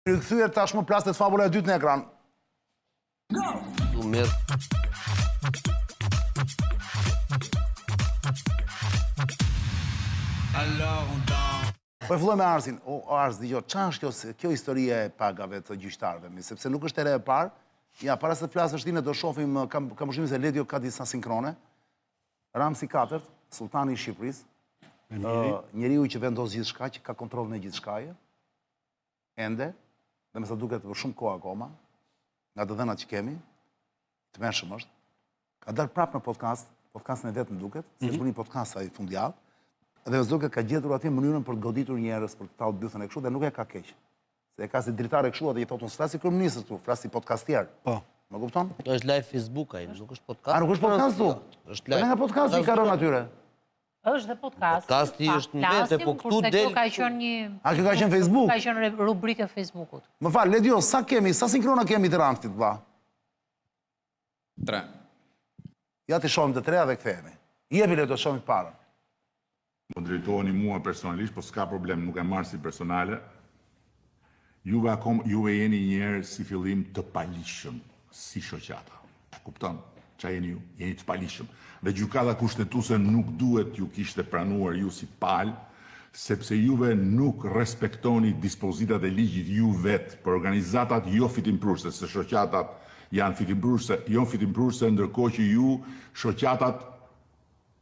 Rikthyer tashmë plastet fabula e dytë në ekran. Mirë. Po e filloj me Arsin. O, Ars, dëgjoj, çfarë është kjo historie e pagave të gjyqtarëve? Sepse nuk është ere e parë. Ja, para se të flasësh ti ne do shohim, kam përshtimin se Ledio ka disa sinkrone. Ramsi 4, sultani i Shqipërisë. Njeriu që vendos gjithçka, që ka kontrollin e gjithçkaje. Ende, dhe me sa duket për shumë kohë akoma, nga të dhënat që kemi, të mëshëm është, ka dalë prapë në podcastin e vetë më duket, se është bërë një podcast ai fundjavë, dhe më duket ka gjetur atje mënyrën për të goditur njerëz për të tallë bythën e kështu, dhe nuk e ka keq. Se e ka si dritare kështu, dhe i thotë unë s'flas si kryeminist këtu, flas si podcastier. Po. Më kupton? Është live Facebook ai, nuk është podcast. A nuk është podcast tu? Është live. Nga podcasti ka rënë atyre. Është dhe podcast. Podcasti është në vetë, po këtu del. Ka qenë një... A kjo ka qenë Facebook? Ka qenë rubrikë e Facebookut. Më fal, Ledio, sa sinkrona kemi të Ramsit, vlla? 3. Ja ti shohim të treja dhe kthehemi. Jepi le të shohim parën. Po drejtoheni mua personalisht, po s'ka problem, nuk e marr si personale. Juve jeni njerë si fillim të palishëm, si shoqata. Kupton? Qa jeni ju? Jeni të palishëm. Dhe gjykata kushtetuese nuk duhet ju kishte pranuar ju si palë, sepse juve nuk respektoni dispozitat e ligjit ju vetë për organizatat jo fitimprurse, se shoqatat janë fitimprurse, jo fitimprurse, ndërkohë që ju shoqatat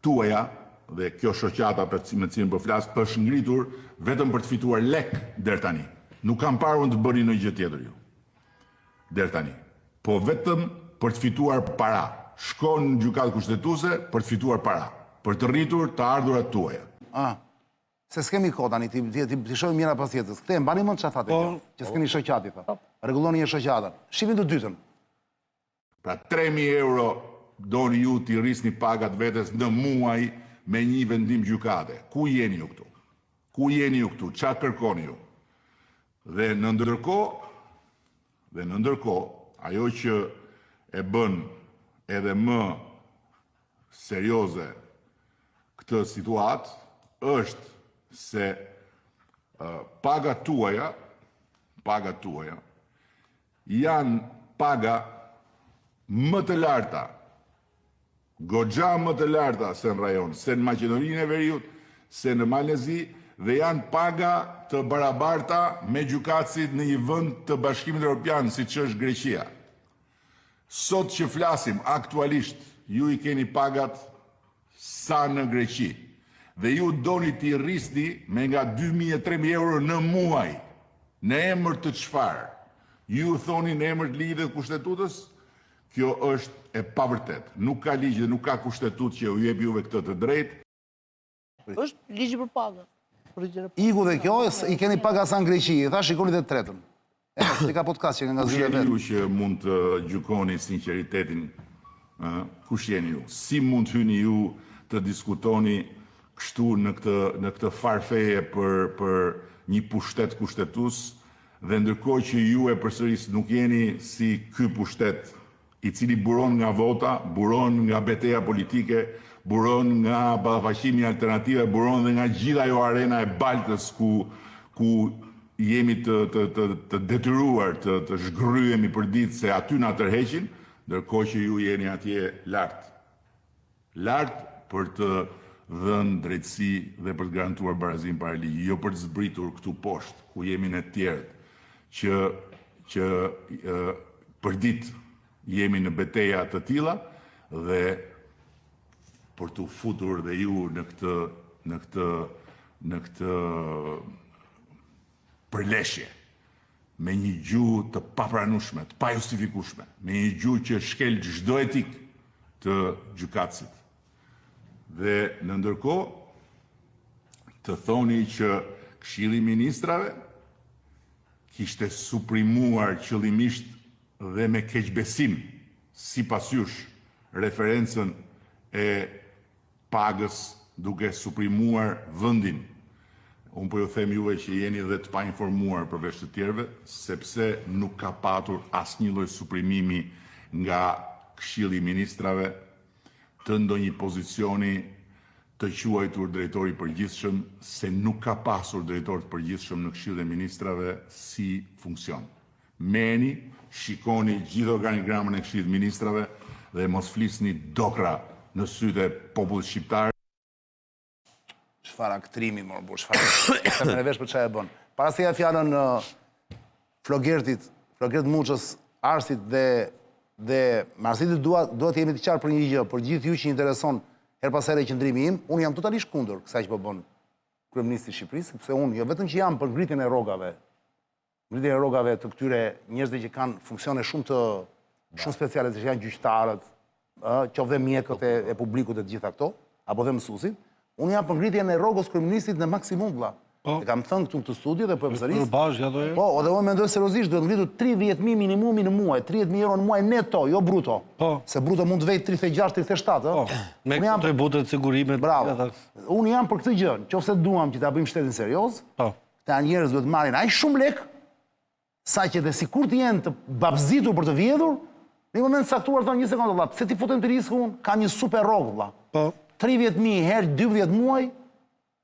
tuaja, dhe kjo shoqata për me cilën po flas, është ngritur vetëm për të fituar lek deri tani. Nuk kam parë të bëni në gjë tjetër ju. Deri tani. Po vetëm për të fituar para. Shkon në gjykatë kushtetuese për të fituar para, për të rritur të ardhurat tuaja. Se s'kemi kohë tani, ti shohim njëra pas tjetrës. Kthej, mbani mend çfarë thatë kjo, që s'keni shoqati tha. Rregulloni një shoqatën. Shihni të dytën. Pra 3.000 euro doni ju t'i rrisni pagat vetes në muaj me një vendim gjykate. Ku jeni ju këtu? Ku jeni ju këtu? Çfarë kërkoni ju? Dhe në ndërkohë, ajo që e bën edhe më serioze këtë situatë është se pagat tuaja janë paga më të larta, goxha më të larta se në rajon, se në Maqedoninë e Veriut, se në Malezi, dhe janë paga të barabarta me gjykatësit në një vend të Bashkimit Evropian, siç është Greqia. Sot që flasim aktualisht, ju i keni pagat sa në Greqi. Dhe ju doni t'i rrisni me nga 2.000-3.000 euro në muaj. Në emër të çfarë? Ju thoni në emër të ligjit dhe kushtetutës? Kjo është e pavërtet. Nuk ka ligj dhe nuk ka kushtetutë që ju jep juve këtë të drejtë. Është ligji për paga. Iku dhe kjo, i keni paga sa në Greqi, tha shikoni dhe të tretën. Ti ka podcast që nga zyre vetë. Ju që mund të gjykoni sinqeritetin, kush jeni ju? Si mund të hyni ju të diskutoni kështu në këtë farfeje për një pushtet kushtetues, dhe ndërkohë që ju e përsëris nuk jeni si ky pushtet i cili buron nga vota, buron nga betejë politike, buron nga ballafaqimi alternative, buron dhe nga gjitha ajo arena e baltës ku jemi të detyruar të zhgryhemi për ditë se aty na tërheqin, ndërkohë që ju jeni atje lart. Lart për të dhënë drejtësi dhe për të garantuar barazim para ligjit, jo për të zbritur këtu poshtë, ku jemi ne të tjerët, që për ditë jemi në beteja të tilla dhe për të futur dhe ju në këtë përleshje, me një gjuhë të papranueshme, të pajustifikueshme, me një gjuhë që shkel çdo etik të gjykatësit. Dhe në ndërkohë, të thoni që Këshilli i Ministrave kishte suprimuar qëllimisht dhe me keqbesim, sipas jush, referencën e pagës duke suprimuar vendin. Unë po ju them juve që jeni dhe të painformuar përveç të tjerëve, sepse nuk ka patur asnjë lloj suprimimi nga Këshilli i Ministrave të ndonjë pozicioni të quajtur drejtori i përgjithshëm, se nuk ka pasur drejtor të përgjithshëm në Këshillin e Ministrave si funksion. Merrni, shikoni gjithë organigramën e Këshillit të Ministrave dhe mos flisni dokra në sytë e popullit shqiptar. Çfarë aktrimi, mor, çfarë. Sa më vesh për çfarë e bën. Para se ja fjalën Flogertit Muçës, Arsit dhe Marsitit duhet të jemi të qartë për një gjë, për gjithë ju që intereson her pas here qëndrimi im, unë jam totalisht kundër kësaj që po bën kryeministri i Shqipërisë, sepse unë jo vetëm që jam për ngritjen e rrogave të këtyre njerëzve që kanë funksione shumë speciale, që janë gjyqtarët, qoftë dhe mjekët e publikut e të gjitha këto, apo dhe mësuesit. Unë jam për ngritjen e rrogës kryeministrit në maksimum, vëlla. E kam thënë këtu në këtë studio dhe po e përsëris. Po, dhe unë mendoj seriozisht, duhet ngritur 30.000 minimumi në muaj, 30.000 euro në muaj neto, jo bruto. Se bruto mund të vejt 36-37, me kontributet, sigurimet. Bravo. Unë jam për këtë gjë, nëse duam që ta bëjmë shtetin serioz, këta njerëz duhet marrin aq shumë lek, saqë dhe sikur të jenë të babzitur për të vjedhur, në një moment saktuar thonë një sekondë, vëlla, pse ti futem të riskun, ka një super rrogë, vëlla. 30.000 herë 12 muaj,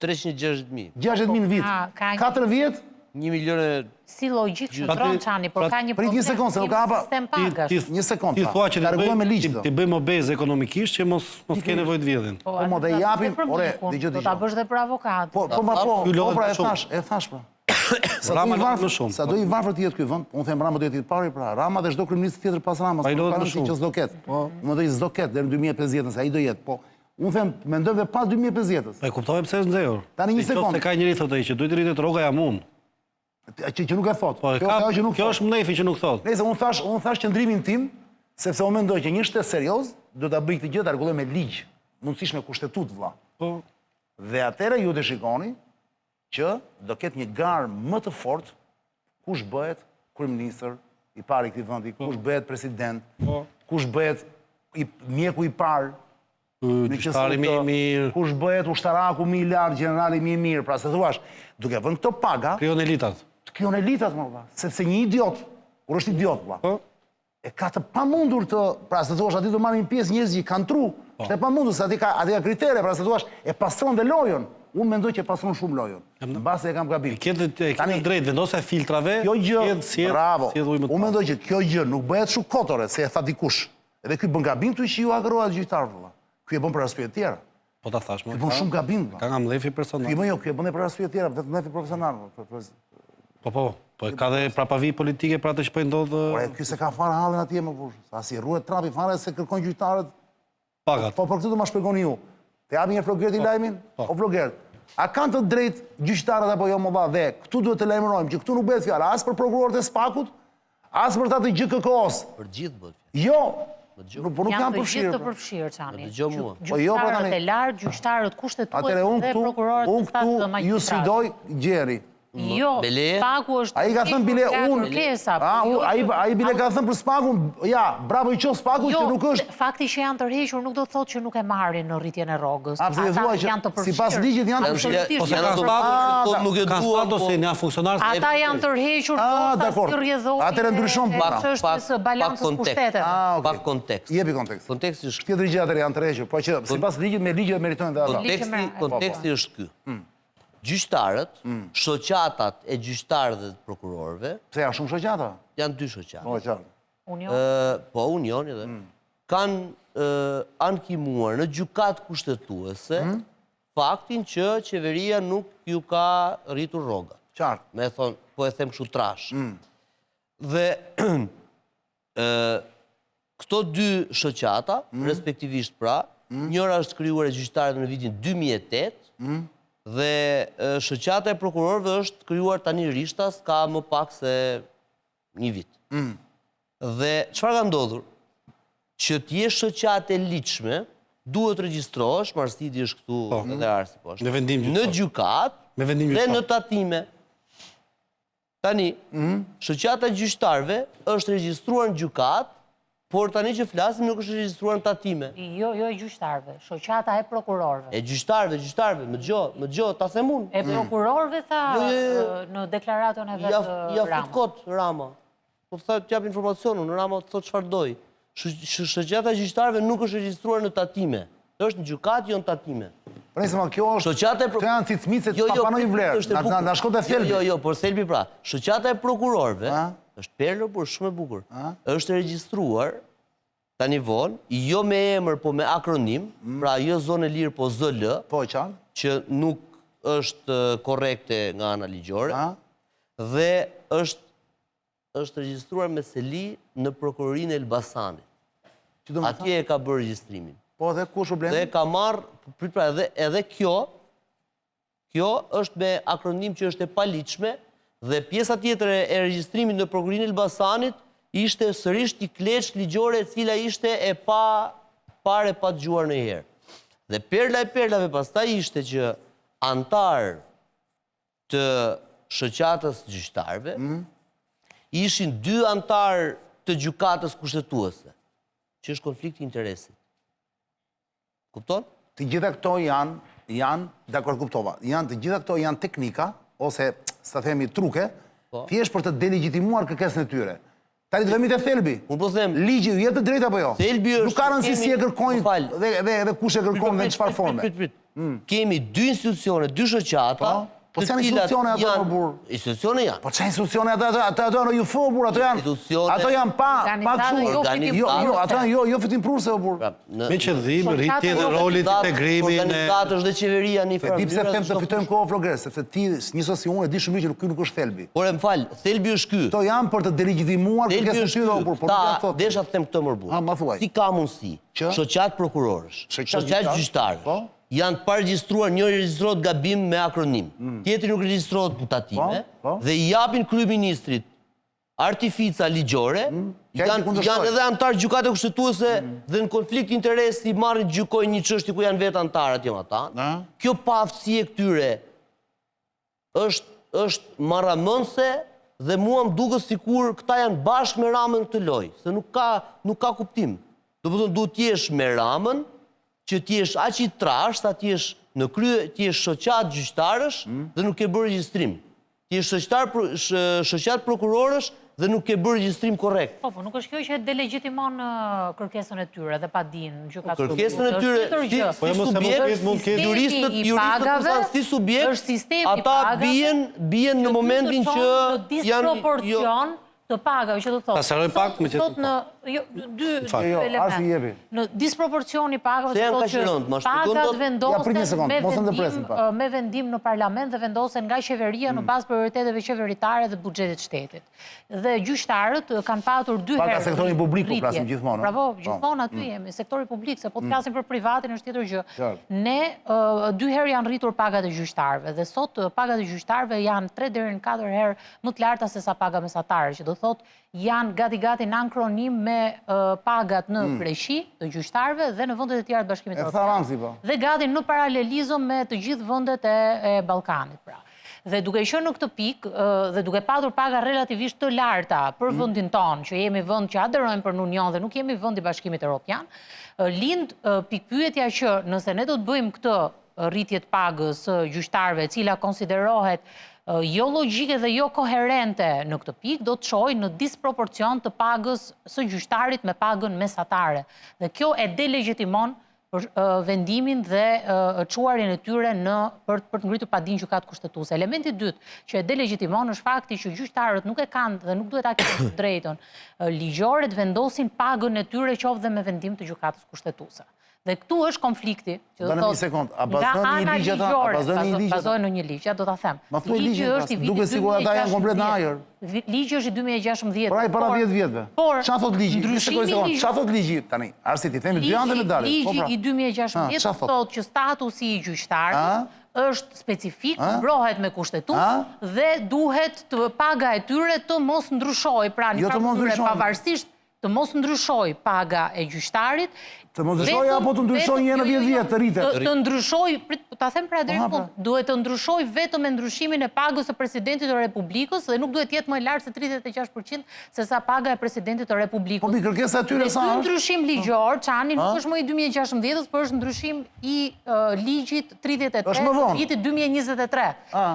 360.000. 60.000 në vit. 4 vjet, 1 milion e... Si logjik që ndron Çani, por ka një prit një sekondë, se nuk ka hapa. Sistem pagash. Një sekondë. Ti thua që ta rregullojmë me ligj. ti bëjmë obez ekonomikisht që mos ke nevojë të vjedhin. Po më dhe japim, ore, dëgjoj. Do ta bësh dhe për avokat. Po pra e thash pra. Rama më shumë. Sa do i varfër të jetë ky vend, unë them Rama do jetë i pari pra, Rama dhe çdo kryeminist tjetër pas Ramës, që s'do ket. Më do i s'do ket deri në 2050-ën, se ai do jetë, po. Unë them, mendoj dhe pas 2050-ës. E kuptoj pse është nxehur. Tani një sekondë. Se ka njëri thotë ai që duhet rritet rroga jam unë. Që nuk e thot. Kjo është mnefi që nuk thot. Nëse unë thash qëndrimin tim, sepse unë mendoj që një shtet serioz do ta bëj këtë gjë ta rregulloj me ligj, mundësisht me kushtetut, vëlla. Po. Dhe atëherë ju të shikoni që do ketë një garë më të fortë kush bëhet kryeminist i pari i këtij vendi, kush bëhet president, kush bëhet mjeku i parë. Gjyqtari më i mirë. Kush bëhet ushtaraku më i lartë, gjenerali më i mirë, pra se thuash, duke vënë këto paga, Krijon elitat. Më valla, sepse një idiot, kur është idiot, valla, e ka të pamundur të, pra se thuash, aty do marrin pjesë njerëz që kanë tru, është e pamundur se aty ka kritere, pra se thuash, e pastron dhe lojën. Unë mendoj që e pastron shumë lojën. Mbase e kam gabim. Ke drejt vendosja filtrave. Kjo gjë, bravo. Unë mendoj që kjo gjë nuk bëhet shumë kotore, se e tha dikush. Edhe ky bën gabim këtu që ju agrohet gjyqtarët, valla. Ky e bën për arsye të tjera. Po ta thash më. Ky bën shumë gabim. Ka nga mlefi personal. Ky e bën për arsye të tjera, vetëm mlefi profesional. Po, ka dhe prapavi politike për atë që po ndodh. Por ky se ka fare hallin atje më push. Sa si rruhet trapi fare se kërkon gjyqtarët pagat. Po për këtë do ma shpjegoni ju. Të japi një Flogerti lajmin? O Flogert, a kanë të drejtë gjyqtarët apo jo më dha dhe këtu duhet të lajmërojmë që këtu nuk bëhet fjalë as për prokurorët e Spakut, as për ta të GKK-s. Për gjithë bëhet. Jo. Po nuk janë përfshirë. Janë të përfshirë, Çani. Gjyqtarët e lartë, gjyqtarët kushtetues dhe prokurorët e shtatë të magjistratë. Ju sfidoj Gjeri. Jo, Spaku është... A i ka thënë bile unë... A i bile ka thënë për Spakun, ja, bravo i qo Spaku që nuk është... Jo, fakti që janë tërhequr nuk do të thotë që nuk e marrin në rritjen e rrogës. Ata janë të përfshirë. Sipas ligjit janë të përfshirë. Ose ka Spaku, nuk e dua, ose janë funksionarë... Ata janë tërhequr, pas të rrjedhojnë... Atëre ndryshon çështës së balancës pushteteve. Pak kontekst. Jepi kontekst. Konteksti është... Tjetër gjë atëre janë tërhequr, po që sipas ligjit me ligjet meritojnë dhe ata. Konteksti është ky. Gjyqtarët, shoqatat e gjyqtarëve dhe prokurorëve... Pse janë shumë shoqata? Janë 2 shoqata. Po, qartë. Po, Unioni dhe... Kanë ankimuar në gjykatë kushtetuese faktin që qeveria nuk ju ka rritur rrogat. Qartë. Me thonë, po e them kështu trash. Dhe këto 2 shoqata, respektivisht pra, njëra është krijuar e gjyqtarëve në vitin 2008, dhe shoqata e prokurorëve është krijuar tani rishtas, ka më pak se 1 vit. Dhe çfarë ka ndodhur? Që të jesh shoqatë e ligjshme, duhet regjistrohesh, Marsidi është këtu edhe Arsi poshtë. Me vendim në gjykat dhe në tatime. Tani, shoqata e gjyqtarëve është regjistruar në gjykat, por tani që flasim nuk është regjistruar në tatime. Jo e gjyqtarëve, shoqata e prokurorëve. E gjyqtarëve, më gjo, ta them unë. E prokurorëve tha në deklaratën e vetë Rama. Ja fut kot Rama. Po thot t'jap informacionun, Rama të thot çfarë doj. Shoqata e gjyqtarëve nuk është regjistruar në tatime. Është në gjykatë, jo në tatime. Presë, kjo është, të janë cicmicet pa panoj vlerë, na shkot e thelbi. Jo, por thelbi pra, shoqata e prokurorëve, është perlë, por shumë e bukur, është regjistruar, tani vonë, jo me emër, po me akronim, pra jo zonë e lirë, po ZL, që nuk është korrekte nga ana ligjore, dhe është regjistruar me seli në prokurorinë e Elbasanit. Atje e ka bërë regjistrimin. Po dhe ku është problemi? Dhe ka marrë, pra edhe kjo është me akronim që është e paligjshme, dhe pjesa tjetër e regjistrimit në prokurorinë e Elbasanit ishte sërish një kleç ligjore e cila ishte e pa dëgjuar ndonjëherë. Dhe perla e perlave pastaj ishte që antar të shoqatës gjyqtarëve ishin 2 antar të gjykatës kushtetuese, që është konflikti interesit. Kupton? Të gjitha këto janë, dakor kuptova, të gjitha këto janë teknika, ose, sa themi, truke, thjesht për të delegitimuar kërkesën e tyre. Tani të vemi të thelbi. Unë po them, ligji jetë të drejta apo jo? Thelbi është... Nuk ka rëndësi si e kërkojnë dhe kush e kërkojnë dhe në çfarë forme. Kemi 2 institucione, 2 shoqata, po çfarë institucione ato më burr? Institucione janë. Po çfarë institucione ato janë UFO burr, ato janë pa kështu. Ato janë jo fitim prurse o burr. Me qëllim rritje dhe rolit integrimin e organizatës dhe qeveria në Ti pse them të fitojmë kohë progres, sepse ti njësoj si unë e di shumë mirë që ky nuk është thelbi. Por më fal, thelbi është ky. Kto janë për të delegitimuar kërkesën e tyre o burr, por nuk thotë. Desha të them këtë më burr. Si ka mundësi shoqat prokurorësh, shoqat gjyqtarësh janë parregjistruar, njëri regjistruohet gabim me akronim, tjetri nuk regjistruohet në tatime, dhe i japin kryeministrit artifica ligjore, janë edhe antar gjykate kushtetuese dhe në konflikt interesi marrin gjykojnë një çështje ku janë vetë antarët jo ata. Kjo paaftësi e këtyre është marramënse dhe mua më duket sikur këta janë bashkë me Ramën këtë lojë, se nuk ka kuptim. Domethënë duhet të jesh me Ramën, që ti jesh aq i trashë, ti jesh në krye, ti jesh shoqat gjyqtarësh dhe nuk ke bërë regjistrim. Ti jesh shoqat prokurorësh dhe nuk ke bërë regjistrim korrekt. Po, nuk është kjo që e delegitimon kërkesën e tyre dhe pa dinë gjykatë. Kërkesën e tyre si subjekt, ata bien në momentin që janë disproporcion të pagave, që do të thotë. Pasaroj pak me që të dy elementë. Në disproporcioni pagave, të thotë që pagat vendosen me vendim në parlament dhe vendosen nga qeveria në bazë prioriteteve qeveritare dhe buxhetit shtetit. Dhe gjyqtarët kanë patur 2 herë. Paga sektori publik po flasim gjithmonë. Bravo, gjithmonë aty jemi, sektori publik, se po të flasim për privatin është tjetër gjë. Ne 2 herë janë rritur pagat e gjyqtarëve dhe sot pagat e gjyqtarëve janë 3 deri në 4 herë më të larta se sa paga mesatare, që do thot janë gati në ankronim me pagat në Greqi të gjyqtarëve dhe në vendet e tjera të Bashkimit Evropian. Dhe gati në paralelizëm me të gjithë vendet e Ballkanit, pra. Dhe duke qenë në këtë pikë dhe duke patur paga relativisht të larta për vendin tonë, që jemi vend që aderojmë për në Union dhe nuk jemi vend i Bashkimit Evropian, lind pikpyetja që nëse ne do të bëjmë këtë rritje të pagës gjyqtarëve, e cila konsiderohet jo logjike dhe jo koherente në këtë pikë, do të çojë në disproporcion të pagës së gjyqtarit me pagën mesatare. Dhe kjo e delegitimon vendimin dhe çuarjen e tyre për të ngritur padinë gjykatë kushtetuese. Elementi i dytë që e delegitimon është fakti që gjyqtarët nuk e kanë dhe nuk duhet ta kenë të drejtën ligjore të vendosin pagën e tyre qoftë dhe me vendim të gjykatës kushtetuese. Dhe këtu është konflikti, që do të thotë, nga ana ligjore, bazohen në një ligj, do ta them. Ligji është i vitit 2016. Duke sigur ata janë komplet në ajër. Ligji është i 2016. Pra i para 10 vjetëve. Çfarë thot ligji? Çfarë thot ligji tani? Arsi ti themi dy anë medale. Ligji i 2016 thotë që statusi i gjyqtarit është specifik, mbrohet me kushtetues dhe duhet të paga e tyre të mos ndryshojë, pra në farë pavarësisht të mos ndryshojë paga e gjyqtarit. Të mos ndryshojë apo të ndryshojë një në 10 vjetë të rritet? Të ndryshojë, ta them pra deri në fund, duhet të ndryshojë vetëm me ndryshimin e pagës së presidentit të Republikës dhe nuk duhet jetë më e lartë se 36% se sa paga e presidentit të Republikës. Po mi kërkesa e tyre sa është? Ndryshim ligjor, çani nuk është më i 2016-s, por është ndryshim i ligjit 38 vitit 2023.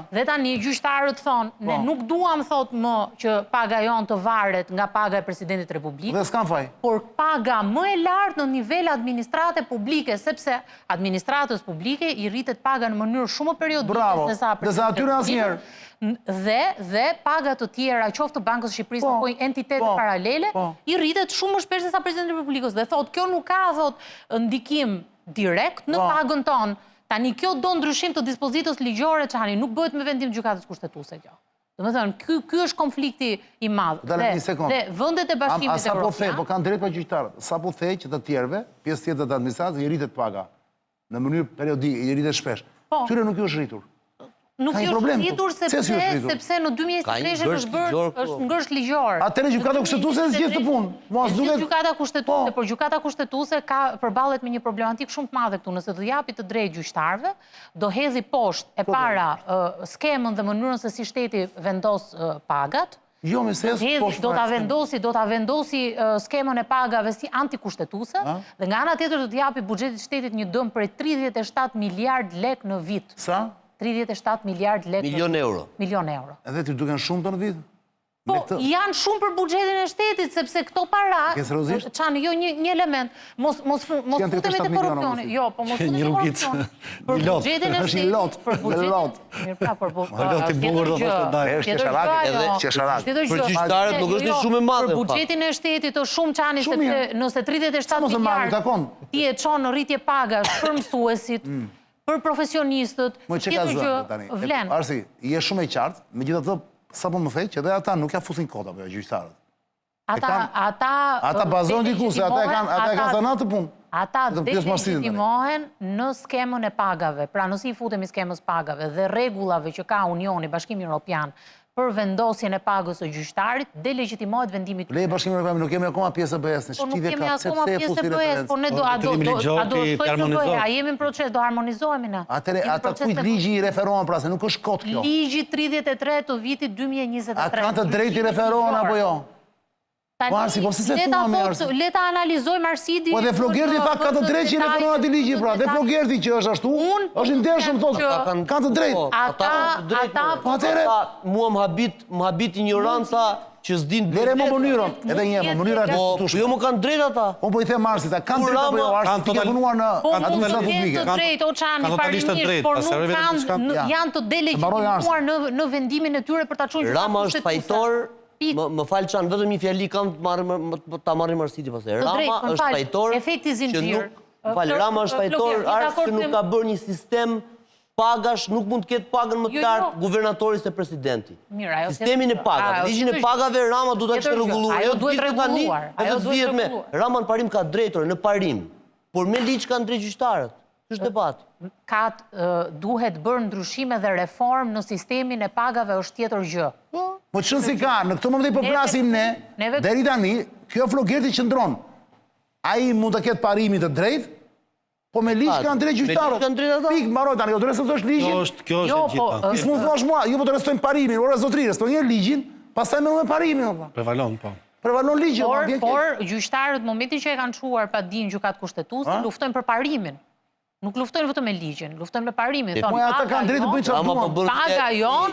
Dhe tani gjyqtarët thonë, ne nuk duam thotë më që paga jon të varet nga paga e presidentit të Republikës. Dhe s'kan faj. Por paga më e lartë në nivel administrate publike, sepse administratës publike i rritet paga në mënyrë shumë periodike. Bravo, dhe sa atyre asnjëherë. Dhe pagat të tjera, qoftë të Bankës së Shqipërisë apo entitete paralele, i rritet shumë më shpesh se sa Presidenti i Republikës. Dhe thot, kjo nuk ka ndikim direkt në pagën tonë. Tani kjo do ndryshim të dispozitës ligjore, çani, nuk bëhet me vendim gjykatës kushtetuese kjo. Domethënë, ky është konflikti i madh. Dhe vendet e Bashkimit Evropian, po kanë drejt pa gjyqtarët. Sapo the që të tjerëve, pjesë tjetër të administratës i rritet paga në mënyrë periodike, i rritet shpesh. Tyre nuk ju është rritur. Nuk ju është rritur sepse në 2023 është ngërsh ligjor. Atëherë gjykata kushtetuese zgjedh të punë. Mos duket gjykata kushtetuese, por gjykata kushtetuese ka përballet me një problematik shumë të madhe këtu. Nëse do japi të drejtë gjyqtarëve, do hedhi poshtë e para skemën dhe mënyrën se si shteti vendos pagat. Jo, me se do ta vendosi skemën e pagave si antikushtetuese dhe nga ana tjetër do të japi buxhetit shtetit një dëm prej 37 miliard lek në vit. Sa? 37 miliard lek. Milion euro. Milion euro. Edhe ty duken shumë të në vit? Po, janë shumë për buxhetin e shtetit, sepse këto para... Çani, jo, një element. Mos futemi te korrupsioni. Jo, po mos futemi te korrupsioni. Për buxhetin e shtetit... Për buxhetin... Mirë pra, për gjyqtarët nuk është shumë e madhe. Për buxhetin e shtetit është shumë, Çani, sepse nëse 37 miliard ti e çon në rritje pagash për mësuesit, për profesionistët, tjetër gjë vlen. Arsi, je shumë e qartë, megjithatë sa po më thej që dhe ata nuk ja fusin kota për gjyqtarët. Ata bazojnë diku se ata e kanë zanat të punë. Ata delegitimohen në skemën e pagave, pra nësi i futemi skemës pagave dhe rregullave që ka Unioni, Bashkimi Evropian, për vendosjen e pagës së gjyqtarit, delegitimohet vendimi i tyre. Le Bashkimi Evropian, nuk kemi akoma pjesë e BE-s, në Shqipëri ka akoma pjesë e BE-s, po ne a jemi në proces, do harmonizohemi ne. Ata kujt ligji i referohen pra, se nuk është kot kjo. Ligji 33 të vitit 2023. A kanë të drejtë i referohen apo jo? Le ta analizojmë Arsidi... Po dhe Flogerti pak ka të drejtë që i referohen ati ligji, pra. Dhe Flogerti që është ashtu, është i ndershëm thotë, kanë të drejtë. Ata... Mua më habit ignoranca që s'din... Vere më mënyrën, edhe një më mënyra është të tushme. Jo më kanë drejtë ata. Po i them Arsit, kanë drejtë apo jo, Arsit ti ke punuar në administratë publike. Po drejtë, o Çani, parimisht, por nuk janë të delegitimuar në vendimin e tyre për ta çuar Rama është fajtor. Më falë Çan, vetëm një fjali kam ta marrim Arsiti pastaj. Rama është fajtor që nuk... Rama është fajtor që nuk ka bërë një sistem pagash, nuk mund të ketë pagën më të lartë guvernatori se presidenti. Sistemin e pagave, ligjin e pagave Rama duhet ta kishte rregulluar. Ajo duhet rregulluar. Edhe zvihet me Rama në parim ka drejtor në parim, por me ligj kanë drejt gjyqtarët. Është debat. Duhet bërë ndryshime dhe reform në sistemin e pagave është tjetër gjë. Po çon si ka, në këtë moment po flasim ne, deri tani, kjo Flogerti qëndron. Ai mund të ketë parimin të drejtë, po me ligj kanë drejt gjyqtarët. Pik, mbaroj tani, do të restosh ligjin. Kjo është e gjitha. Ti s'mund thosh mua, ju po të restojmë parimin, ora zotëri, restojnë ligjin, pastaj me parimin. Prevalon, po. Prevalon ligji. Por gjyqtarët momentin që e kanë çuar pa dinë gjykat kushtetuese, luftojnë për parimin. Nuk luftojnë vetëm me ligjin, luftojnë me parimin. Po ata kanë drejtë të bëjnë çfarë duan. Paga jon.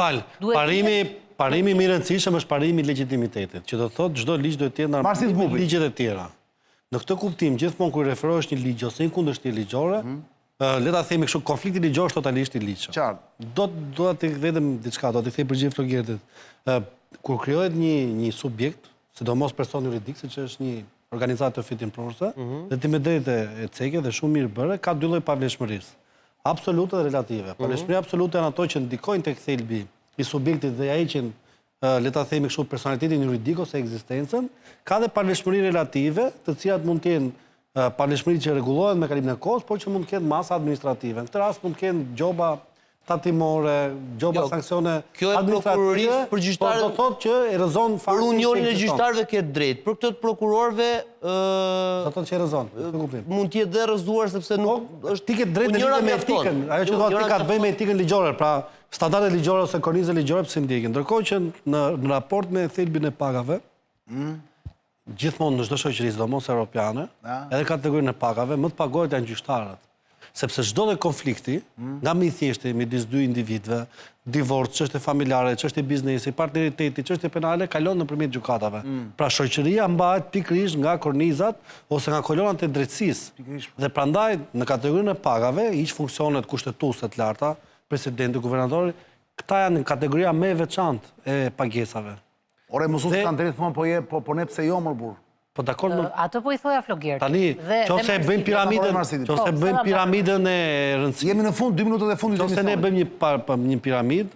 Parimi më i rëndësishëm është parimi i legitimitetit, që do të thotë çdo ligj duhet të jetë në armonim me ligjet e tjera. Në këtë kuptim, gjithmonë kur referohesh një ligj ose një kundërshtim ligjore, le ta themi kështu, konflikti ligjor është totalisht i ligjshëm. Qartë. Do të vetëm diçka, do të thej përgjigje Flogertit. Kur krijohet një subjekt, sidomos person juridik, siç është një organizatë të fitimprorse, dhe ti me drejtë e ceke dhe shumë mirë bëre, ka dy lloj pavlefshmërisë. Absolute dhe relative. Pavlefshmëria absolute janë ato që ndikojnë tek thelbi i subjektit dhe heqin, le ta themi kështu, personalitetin juridik ose ekzistencën, ka dhe pavlefshmëri relative, të cilat mund të jenë pavlefshmëri që rregullohen me kalimin e kohës, por që mund të kenë masa administrative. Në këtë rast mund të kenë gjoba tatimore, gjoba sanksione administrative, për gjyqtarët, do të thotë që erozon për unionin e gjyqtarëve ke drejt. Për këtë të prokurorëve do të thotë që erozon. Mund të jetë dhe rrëzuar sepse nuk është ti ke drejt në lidhje me etikën. Ajo që thotë ti ka të bëjë me etikën ligjore, pra standardet ligjore ose kornizat ligjore pse ndjekin. Ndërkohë që në raport me thelbin e pagave, gjithmonë në çdo shoqëri, sidomos europiane, edhe kategorinë e pagave, më të paguar janë gjyqtarët. Sepse çdo dhe konflikti, nga më i thjeshtë midis dy individëve, divorc, çështje familjare, çështje biznesi, partneriteti, çështje penale kalon nëpërmjet gjykatave. Pra shoqëria mbahet pikërisht nga kornizat ose nga kolonat e drejtësisë. Dhe prandaj në kategorinë e pagave, hiç funksionet kushtetuese të larta, presidenti, guvernatori, këta janë në kategoria më e veçantë e pagesave. Ore, mësues kanë drejtë thonë, po ne pse jo më burr? Po dakor, Atë po i thoja Flogerti. tani, qofse bëjmë piramidën, qofse bëjmë piramidën e rëndësishme. Jemi në fund, 2 minutët e fundit të Qofse ne emisionit. bëjmë një piramidë,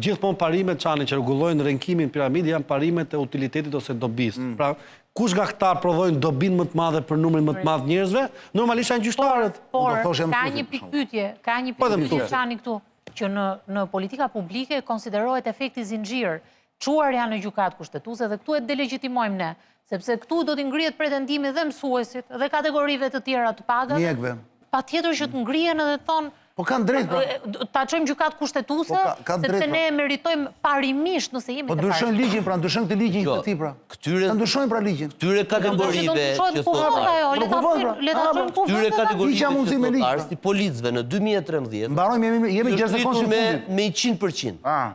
gjithmonë parimet çani që rregullojnë rankimin piramidë janë parimet e utilitetit ose dobisë. Pra, kush nga këta prodhojnë dobinë më të madhe për numrin më të madh njerëzve, normalisht janë gjyqtarët. Por, Do thoshe ka mësuesit, një për shembull. pikpyetje, ka një Po, dhe pikpyetje mësuesit. çani këtu, që në politika publike konsiderohet efekti zinxhir, çuarja në gjykatë kushtetuese dhe këtu e delegitimojmë ne, sepse këtu do t'i ngrihet pretendimi dhe mësuesit dhe kategorive të tjera të pagave. Mjekve. Patjetër që të ngrihen edhe thonë Po kanë drejtë, pra. ta çojmë gjykatë kushtetuese, Po, ka drejt, sepse pra. ne e meritojmë parimisht nëse jemi Po të ndryshojnë parimisht. ligjin, pra ndryshojnë këtë ligjin këtë ti, pra. këtyre- Ta ndryshojnë pra ligjin. Këtyre kategorive që thotë ajo, le ta kuvon, pra. le ta çojmë këtyre kuvend. kategorive Hiqa mundësi me që ligj, thotë pra. si policëve në 2013 Mbarojmë, jemi 60 sekondë është që me fundit. me 100%. Ah,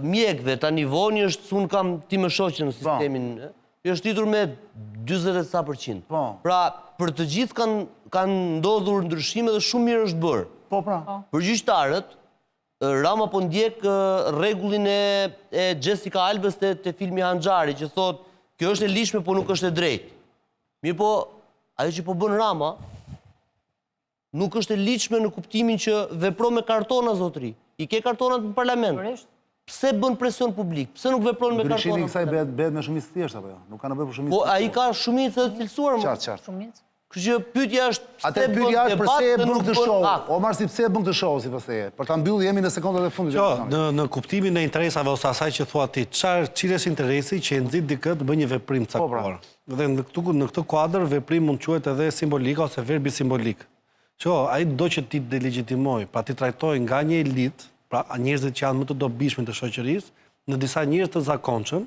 Mjekëve tani voni është, unë kam ti më shoqë në sistemin, është rritur me 40 e sa %. Po. Pra, për të gjithë kanë ndodhur ndryshime dhe shumë mirë është bërë. po pra. Për gjyqtarët, Rama po ndjek rregullin e Jessica Albës te filmi Hanxhari, që thotë, kjo është e lishme, po nuk është e drejtë. Mirë po, ajo që po bën Rama, nuk është e lishme në kuptimin që vepron me kartona, zotëri. I ke kartonat në parlament. Sigurisht. Pse bën presion publik? Pse nuk vepron me Ndryshimi i kartona? kësaj bëhet me shumicë thjeshtë apo jo? Nuk ka nevojë për shumicë. Po ai ka shumicë të cilësuar. Qartë. Shumicë. Kështu që pyetja është Atë pyetja është debat pse e dhe bën nuk këtë bën show? akt? Omar, si pse e bën këtë show sipas teje? Për ta mbyllur jemi në sekondat e fundit. të Jo, emisionit. në kuptimin e interesave ose asaj që thua ti, çfarë interesi që e nxit dikë të bëjë një veprim caktuar. Dhe në këtë kuadër veprim mund quhet edhe simbolik ose verbi simbolik. Që ai do që ti delegjitimoj, pra ti trajtoj nga një elit, pra njerëzit që janë më të dobishëm të shoqërisë, në disa njerëz të zakonshëm,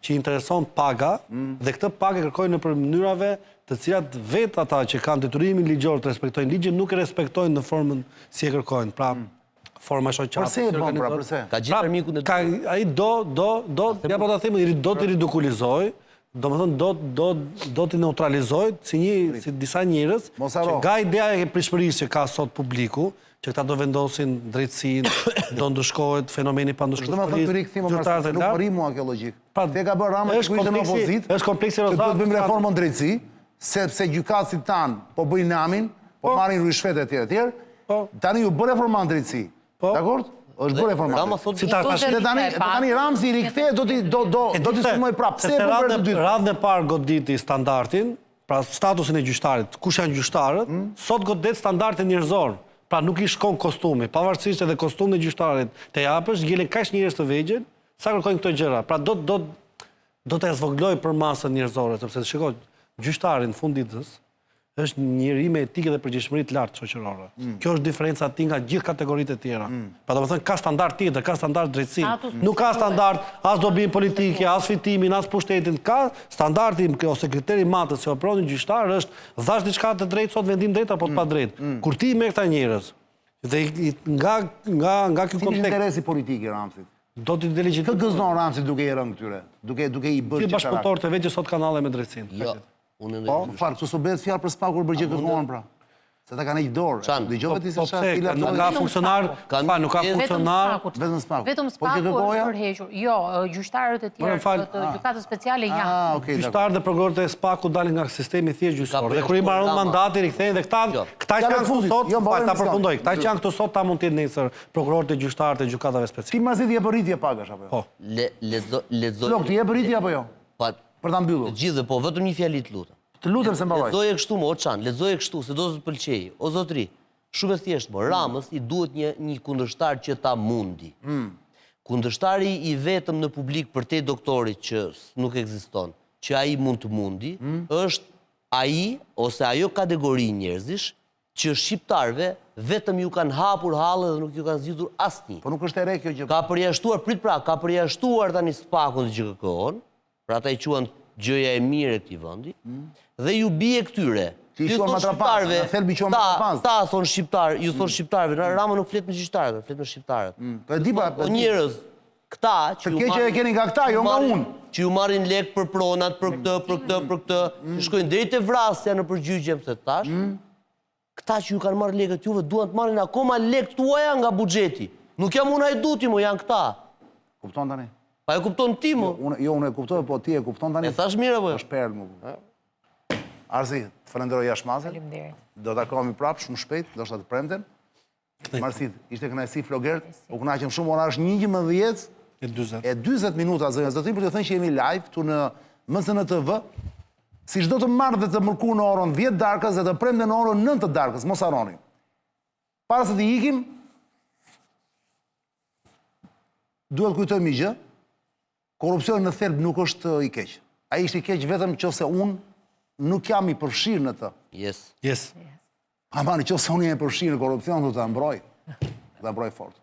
që intereson paga dhe këtë pagë kërkojnë në për mënyrave të cilat vetë ata që kanë detyrimin ligjor të respektojnë ligjin nuk e respektojnë në formën si e kërkojnë. Pra, forma shoqate. Përse e bën pra, përse? Ka gjithë armikun e Ai ja po ta them, do të ridikulizoj, domethënë do të neutralizoj si disa njerëz që nga ideja e prishmërisë që ka sot publiku, që këta do vendosin drejtësinë, do ndëshkohet fenomeni pa Çdo më thotë rik thimo nuk po ri mua kjo logjik. Te ka bërë Rama që ishte në opozitë. Është kompleksi Që rozat. duhet bëjmë reformën drejtësi, sepse gjykatësit tan po bëjnë namin, po marrin rishfete etj. Tani ju bë reforma në drejtësi. Dakor? Është bërë reforma. Rama thotë Si ta tash tani Ramsi rikthehet do t'i sulmoj prapë. Pse e bën për të dytë? Radhën e parë goditi standardin, pra statusin e gjyqtarit, kush janë gjyqtarët, sot godet standardin njerëzor. Pra nuk i shkon kostumi, pavarësisht edhe kostumin e gjyqtarit të japësh, gjelen kaq njerëz të vegjël, sa kërkojnë këto gjëra. Pra do të zvogëloj për masën njerëzore, sepse shikoj, gjyqtari në fund ditës është një njeri me etikë dhe përgjegjësi të lartë shoqërore. Kjo është diferenca ti nga gjithë kategoritë e tjera. Pra domethënë ka standard tjetër, ka standard drejtësi. Nuk ka standard as dobin politike, as fitimin, as pushtetin. Ka standardi ose kriteri matës që ofron një gjyqtar është dhash diçka të drejtë sot vendim drejt apo të padrejtë. Kur ti me këta njerëz dhe nga ky Cili kontekst interesi politik i Ramsit? do të delegjit. Kë gëzon Ramsi duke i rënë këtyre? Duke i bërë Ti bashkëpunëtorët e vet që sot kanale me drejtësinë. Jo, unë Po, farë, këtu bëhet fjalë për spakur për gjë kërkuan pra. Se ta kanë heq dorë. Dëgjove ti se Po çfarë pse nuk ka funksionar, nuk ka funksionar. Vetëm spaku. Vetëm Po që spaku kërkoja? është përhequr. Jo, gjyqtarët e tjerë të gjykatës speciale janë. Okay, Gjyqtarët dhe prokurorët e spaku dalin nga sistemi thjesht gjyqësor. Dhe kur i mbaron mandati rikthehen dhe këta që janë këtu sot, ta përfundoj. Këta që janë këtu sot ta mund të jenë nesër prokurorët e gjyqtarët e gjykatave speciale. Ti mazit je rritje pagash apo jo? Po. Lexoj. Lok, ti je rritje apo jo? Për ta mbyllur. Gjithë, po vetëm një fjali të lutem. Të lutem se mbaroj. Lexoje kështu, o Çan, lexoje kështu se do të të pëlqejë. O zotri, shumë e thjeshtë, mo, Ramës i duhet një kundërshtar që ta mundi. Kundërshtari i vetëm në publik për te doktorit që nuk ekziston, që ai mund të mundi, është ai ose ajo kategori njerëzish që shqiptarve vetëm ju kanë hapur hallë dhe nuk ju kanë zgjidhur asnjë. Po nuk është e re kjo gjë. Ka përjashtuar, ka përjashtuar tani spakun që kërkohen, pra ata i quan gjëja e mirë e këtij vendi, dhe ju bie këtyre Që i shuan matrapas, në thelbi i shuan matrapas. Ta thonë shqiptar, ju thonë shqiptarëve, Rama nuk flet me gjyqtarët, flet me shqiptarët. Po e di pa. O njerëz, këta që Të keqe e keni nga këta, jo nga unë. Që ju marrin lek për pronat, për këtë, që shkojnë drejt e vrasja në përgjigje pse tash. Këta që ju kanë marrë lekët juve duan të marrin akoma lek tuaja nga buxheti. Nuk jam unë hajduti, mo janë këta. Kupton tani? Pa e kupton ti, mo? Jo, unë e kuptoj, po ti e kupton tani? E thash mirë apo? Është perlë mu. Arzi, të falenderoj jashmazën. Faleminderit. Do të takohemi prapë shumë shpejt, do shta të premten. Marsit, ishte kënaqësi Flogert, u kënaqem shumë, ora është 11:20 minuta, zënjas. Do të thënë për të thënë që jemi live tu në MSN TV, si çdo të marrë dhe të mërkur në orën 10 darkës dhe të premten në orën 9 darkës, mos harroni. Para se të ikim, duhet kujtojmë një gjë, korrupsioni në thelb nuk është i keq. Ai është i keq vetëm nëse unë nuk jam i përfshirë në të. Yes. Ama nëse unë jam i përfshirë në korrupsion, do ta mbroj. Do ta mbroj fort.